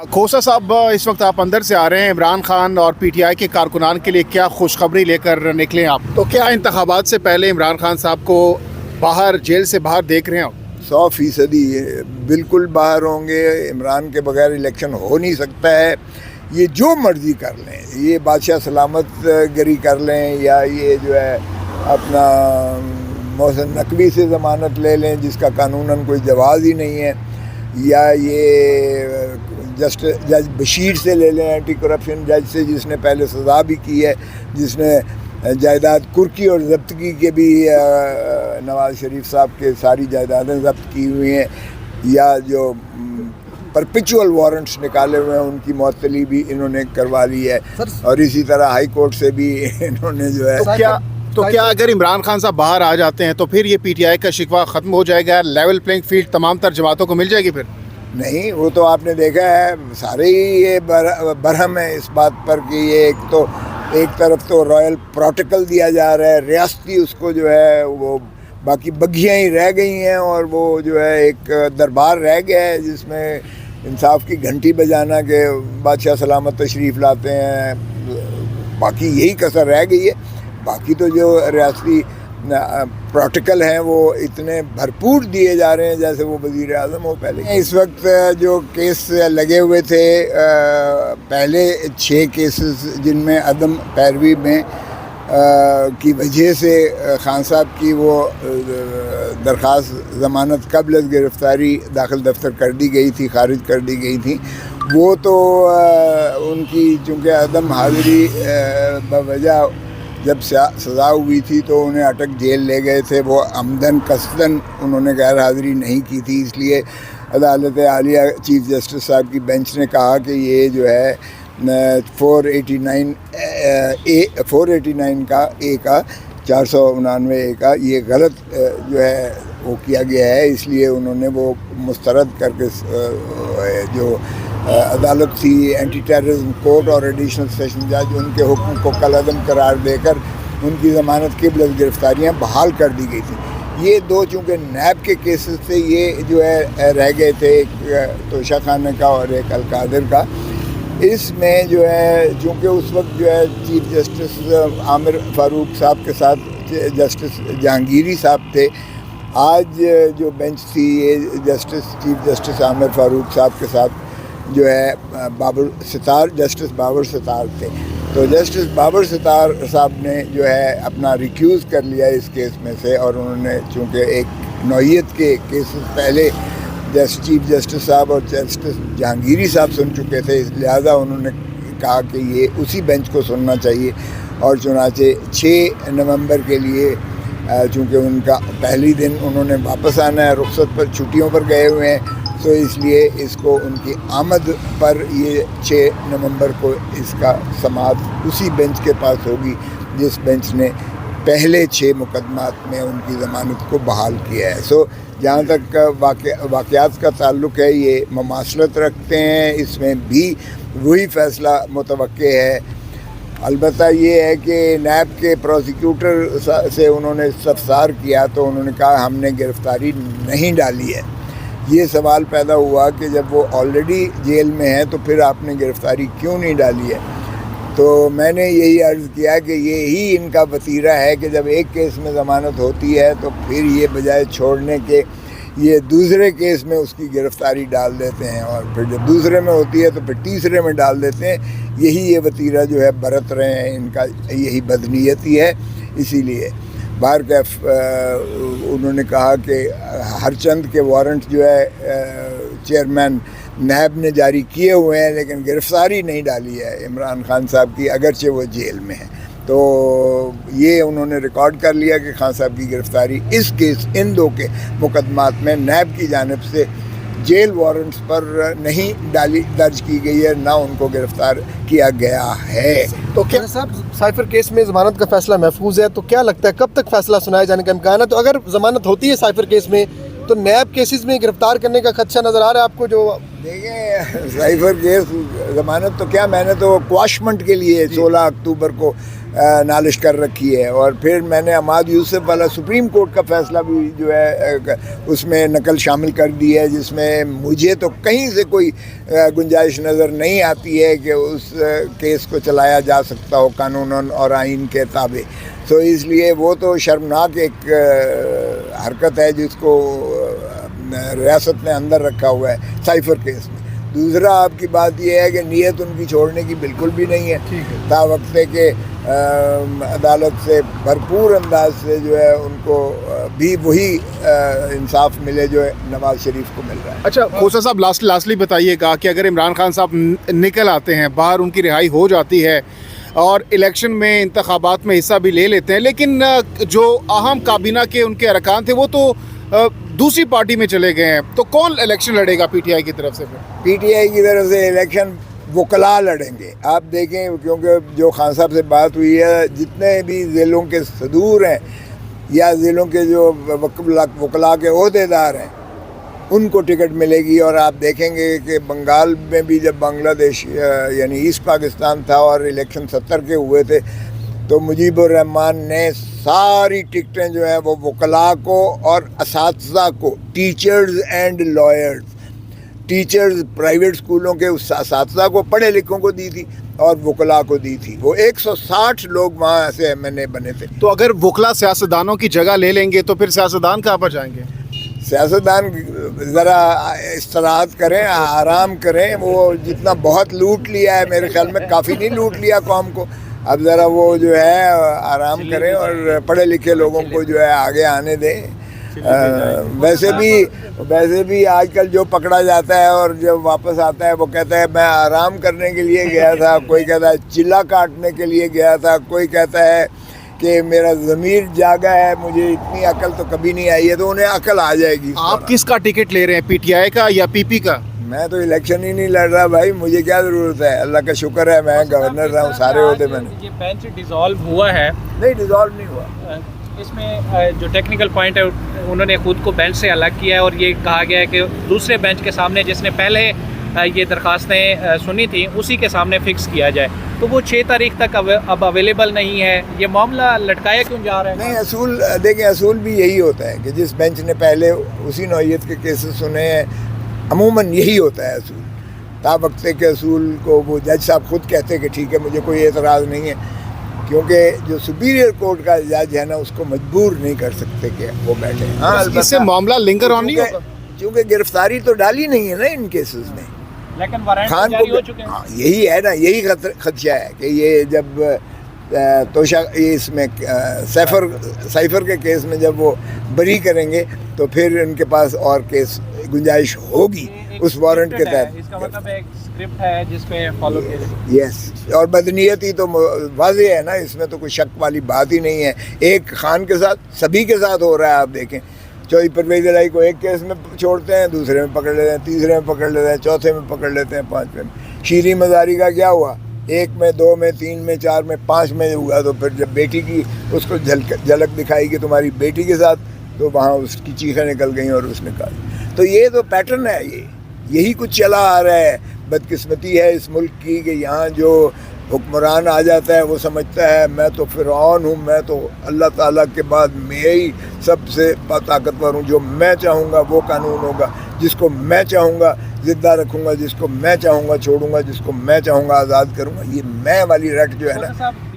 खोसा साहब, इस वक्त आप अंदर से आ रहे हैं, इमरान खान और पीटीआई के कारकुनान के लिए क्या खुशखबरी लेकर निकले आप? तो क्या इंतखाबात से पहले इमरान खान साहब को बाहर, जेल से बाहर देख रहे हैं आप? 100% बिल्कुल बाहर होंगे। इमरान के बगैर इलेक्शन हो नहीं सकता है। ये जो मर्जी कर लें, ये बादशाह सलामत गिरी कर लें या ये जो है अपना मोहसिन नकवी से ज़मानत ले लें जिसका कानूनन कोई जवाज़ ही नहीं है, या ये जज बशीर से ले लें, एंटी करप्शन जज से, जिसने पहले सज़ा भी की है, जिसने जायदाद कुर्की और ज़ब्तगी के भी नवाज़ शरीफ साहब के सारी जायदादें ज़ब्त की हुई हैं, या जो परपिचुअल वारंट्स निकाले हुए हैं उनकी मुअत्तली भी इन्होंने करवा ली है, और इसी तरह हाई कोर्ट से भी इन्होंने जो है तो क्या अगर इमरान खान साहब बाहर आ जाते हैं तो फिर ये पीटीआई का शिकवा ख़त्म हो जाएगा, लेवल प्लेइंग फील्ड तमाम तर जमातों को मिल जाएगी? फिर नहीं, वो तो आपने देखा है, सारे ही ये बरहम है इस बात पर कि ये एक तरफ तो रॉयल प्रोटोकॉल दिया जा रहा है, रियासती उसको जो है वो बाकी बग्घियाँ ही रह गई हैं, और वो जो है एक दरबार रह गया है जिसमें इंसाफ की घंटी बजाना के बादशाह सलामत तशरीफ़ लाते हैं, बाकी यही कसर रह गई है। बाकी तो जो रियासती प्रोटोकॉल हैं वो इतने भरपूर दिए जा रहे हैं जैसे वो वज़ीर आज़म हो पहले। इस वक्त जो केस लगे हुए थे, पहले 6 केसेस जिनमें अदम पैरवी में की वजह से खान साहब की वो दरख्वास्त ज़मानत कबल गिरफ़्तारी दाखिल दफ्तर कर दी गई थी, खारिज कर दी गई थी, वो तो उनकी चूँकि अदम हाज़िरी बवजह जब सज़ा हुई थी तो उन्हें अटक जेल ले गए थे, वो अमदन कसदन उन्होंने गैर हाज़िरी नहीं की थी, इसलिए अदालत आलिया चीफ़ जस्टिस साहब की बेंच ने कहा कि ये जो है 489 का ए का 499 का ये गलत जो है वो किया गया है, इसलिए उन्होंने वो मुस्तरद करके जो अदालत थी एंटी टेररिज्म कोर्ट और एडिशनल सेशन जज, उनके हुक्म को कलअदम करार देकर उनकी ज़मानत की गिरफ़्तारियाँ बहाल कर दी गई थी। ये दो चूँकि नैब के केसेस थे, ये जो है रह गए थे, एक तोशा खाने का और एक अलकादिर का। इसमें जो है चूँकि उस वक्त जो है चीफ़ जस्टिस आमिर फ़ारूक साहब के साथ जस्टिस जहांगीरी साहब थे, आज जो बेंच थी ये चीफ़ जस्टिस आमिर फ़ारूक साहब के साथ जो है जस्टिस बाबर सितार थे। तो जस्टिस बाबर सितार साहब ने जो है अपना रिक्यूज़ कर लिया इस केस में से, और उन्होंने चूँकि एक नौइयत के केसेस पहले चीफ जस्टिस साहब और जस्टिस जहांगीरी साहब सुन चुके थे, लिहाजा उन्होंने कहा कि ये उसी बेंच को सुनना चाहिए, और चुनाचे 6 नवंबर के लिए चूँकि उनका पहली दिन उन्होंने वापस आना है, रुखसत पर छुट्टियों पर गए हुए हैं, तो इसलिए इसको उनकी आमद पर ये 6 नवंबर को इसका समाअत उसी बेंच के पास होगी जिस बेंच ने पहले 6 मुकदमात में उनकी ज़मानत को बहाल किया है। सो जहाँ तक वाक़यात का ताल्लुक़ है, ये ममासलत रखते हैं, इसमें भी वही फ़ैसला मुतवक्के है। अलबत्ता ये है कि नैब के प्रोसिक्यूटर से उन्होंने इस्तफसार किया तो उन्होंने कहा हमने गिरफ़्तारी नहीं डाली है। ये सवाल पैदा हुआ कि जब वो ऑलरेडी जेल में है तो फिर आपने गिरफ़्तारी क्यों नहीं डाली है? तो मैंने यही अर्ज़ किया कि ये ही इनका वतीरा है कि जब एक केस में ज़मानत होती है तो फिर ये बजाय छोड़ने के ये दूसरे केस में उसकी गिरफ़्तारी डाल देते हैं, और फिर जब दूसरे में होती है तो फिर तीसरे में डाल देते हैं। यही ये वतीरा जो है बरत रहे हैं, इनका यही बदनीयती है। इसीलिए बाहर कैफ उन्होंने कहा कि हर चंद के वारंट जो है चेयरमैन नैब ने जारी किए हुए हैं, लेकिन गिरफ़्तारी नहीं डाली है इमरान खान साहब की, अगरचे वो जेल में है। तो ये उन्होंने रिकॉर्ड कर लिया कि खान साहब की गिरफ़्तारी इस केस इन 2 के मुकदमात में नैब की जानिब से जेल वारंट्स पर नहीं दर्ज की गई है, ना उनको गिरफ़्तार किया गया है। तो क्या साहब साइफर केस में ज़मानत का फ़ैसला महफूज है, तो क्या लगता है कब तक फ़ैसला सुनाए जाने का इम्कान है? तो अगर ज़मानत होती है साइफर केस में तो नैब केसेस में गिरफ़्तार करने का खदशा नज़र आ रहा है आपको? जो دیکھیں سائفر کیس ضمانت تو کیا، میں نے تو کواشمنٹ کے لیے 16 اکتوبر کو نالش کر رکھی ہے، اور پھر میں نے عماد یوسف والا سپریم کورٹ کا فیصلہ بھی جو ہے اس میں نقل شامل کر دی ہے، جس میں مجھے تو کہیں سے کوئی گنجائش نظر نہیں آتی ہے کہ اس کیس کو چلایا جا سکتا ہو قانون اور آئین کے تابع. تو اس لیے وہ تو شرمناک ایک حرکت ہے جس کو ریاست نے اندر رکھا ہوا ہے سائفر کیس میں. دوسرا آپ کی بات یہ ہے کہ نیت ان کی چھوڑنے کی بالکل بھی نہیں ہے، تا وقت کہ عدالت سے بھرپور انداز سے جو ہے ان کو بھی وہی انصاف ملے جو ہے نواز شریف کو مل رہا ہے. اچھا خوسا صاحب، لاسٹلی بتائیے گا کہ اگر عمران خان صاحب نکل آتے ہیں باہر، ان کی رہائی ہو جاتی ہے اور الیکشن میں انتخابات میں حصہ بھی لے لیتے ہیں، لیکن جو اہم کابینہ کے ان کے ارکان تھے وہ تو دوسری پارٹی میں چلے گئے ہیں، تو کون الیکشن لڑے گا پی ٹی آئی کی طرف سے؟ پی ٹی آئی کی طرف سے الیکشن وکلا لڑیں گے. آپ دیکھیں، کیونکہ جو خان صاحب سے بات ہوئی ہے، جتنے بھی ضلعوں کے صدور ہیں یا ضلعوں کے جو وکلا کے عہدے دار ہیں ان کو ٹکٹ ملے گی. اور آپ دیکھیں گے کہ بنگال میں بھی جب بنگلہ دیش یعنی ایسٹ پاکستان تھا اور الیکشن 70 کے ہوئے تھے، تو مجیب الرحمان نے ساری ٹکٹیں جو ہیں وہ وکلاء کو اور اساتذہ کو، teachers and lawyers, teachers private اسکولوں کے اساتذہ کو، پڑھے لکھوں کو دی تھی اور وکلاء کو دی تھی. وہ 160 لوگ وہاں سے ایم این اے بنے تھے. تو اگر وکلا سیاستدانوں کی جگہ لے لیں گے تو پھر سیاستدان کہاں پر جائیں گے؟ سیاستدان ذرا استراحت کریں، آرام کریں. وہ جتنا بہت لوٹ لیا ہے، میرے خیال میں کافی نہیں لوٹ لیا قوم کو. اب ذرا وہ جو ہے آرام کریں اور پڑھے لکھے لوگوں کو جو ہے آگے آنے دیں. ویسے بھی آج کل جو پکڑا جاتا ہے اور جب واپس آتا ہے وہ کہتا ہے میں آرام کرنے کے لیے گیا تھا، کوئی کہتا ہے چلا کاٹنے کے لیے گیا تھا، کوئی کہتا ہے کہ میرا ضمیر جاگا ہے، مجھے اتنی عقل تو کبھی نہیں آئی ہے. تو انہیں عقل آ جائے گی. آپ کس کا ٹکٹ لے رہے ہیں، پی ٹی آئی کا یا پی پی کا؟ میں تو الیکشن ہی نہیں لڑ رہا بھائی، مجھے کیا ضرورت ہے، اللہ کا شکر ہے میں گورنر رہا ہوں، سارے عہدے میں نے. یہ بینچ ڈیزالو ہوا ہے؟ نہیں، ڈیزالو نہیں ہوا. اس میں جو ٹیکنیکل پوائنٹ ہے انہوں نے خود کو بینچ سے الگ کیا ہے، اور یہ کہا گیا ہے کہ دوسرے بینچ کے سامنے جس نے پہلے یہ درخواستیں سنی تھیں اسی کے سامنے فکس کیا جائے. تو وہ 6 تاریخ تک اب اویلیبل نہیں ہے. یہ معاملہ لٹکایا کیوں جا رہا ہے؟ نہیں، اصول دیکھیں، اصول بھی یہی ہوتا ہے کہ جس بینچ نے پہلے اسی نوعیت کے کیسز سنے ہیں، عموماً یہی ہوتا ہے اصول. تا وقت کے اصول کو وہ جج صاحب خود کہتے کہ ٹھیک ہے مجھے کوئی اعتراض نہیں ہے، کیونکہ جو سپیریئر کورٹ کا جج ہے نا اس کو مجبور نہیں کر سکتے کہ وہ بیٹھے. ہاں، اس سے معاملہ لنگر آن نہیں ہوگا، کیونکہ گرفتاری تو ڈالی نہیں ہے نا ان کیسز میں. لیکن وارنٹ خان جاری ہو کو چکے ہیں. یہی ہے نا، یہی خدشہ ہے کہ یہ جب توشا اس میں سائفر کے کیس میں جب وہ بری کریں گے تو پھر ان کے پاس اور کیس گنجائش ہوگی اس وارنٹ کے تحت. اس کا مطلب ایک اسکرپٹ ہے جس پہ فالو کیا جائے. یس، اور بدنیتی تو واضح ہے نا، اس میں تو کوئی شک والی بات ہی نہیں ہے. ایک خان کے ساتھ سبھی کے ساتھ ہو رہا ہے. آپ دیکھیں چوہدری پرویز الہی کو ایک کیس میں چھوڑتے ہیں، دوسرے میں پکڑ لیتے ہیں، تیسرے میں پکڑ لیتے ہیں، چوتھے میں پکڑ لیتے ہیں، 5ویں میں. شیریں مزاری کا کیا ہوا؟ 1 میں، 2 میں، 3 میں، 4 میں، 5 میں ہوا. تو پھر جب بیٹی کی اس کو جھلک دکھائی کہ تمہاری بیٹی کے ساتھ، تو وہاں اس کی چیخیں نکل گئیں اور اس نے کہا. تو یہ تو پیٹرن ہے، یہی کچھ چلا آ رہا ہے. بدقسمتی ہے اس ملک کی کہ یہاں جو حکمران آ جاتا ہے وہ سمجھتا ہے میں تو فرعون ہوں، میں تو اللہ تعالیٰ کے بعد میں ہی سب سے طاقتور ہوں، جو میں چاہوں گا وہ قانون ہوگا، جس کو میں چاہوں گا زندہ رکھوں گا، جس کو میں چاہوں گا چھوڑوں گا، جس کو میں چاہوں گا آزاد کروں گا. یہ میں والی رٹ جو ہے نا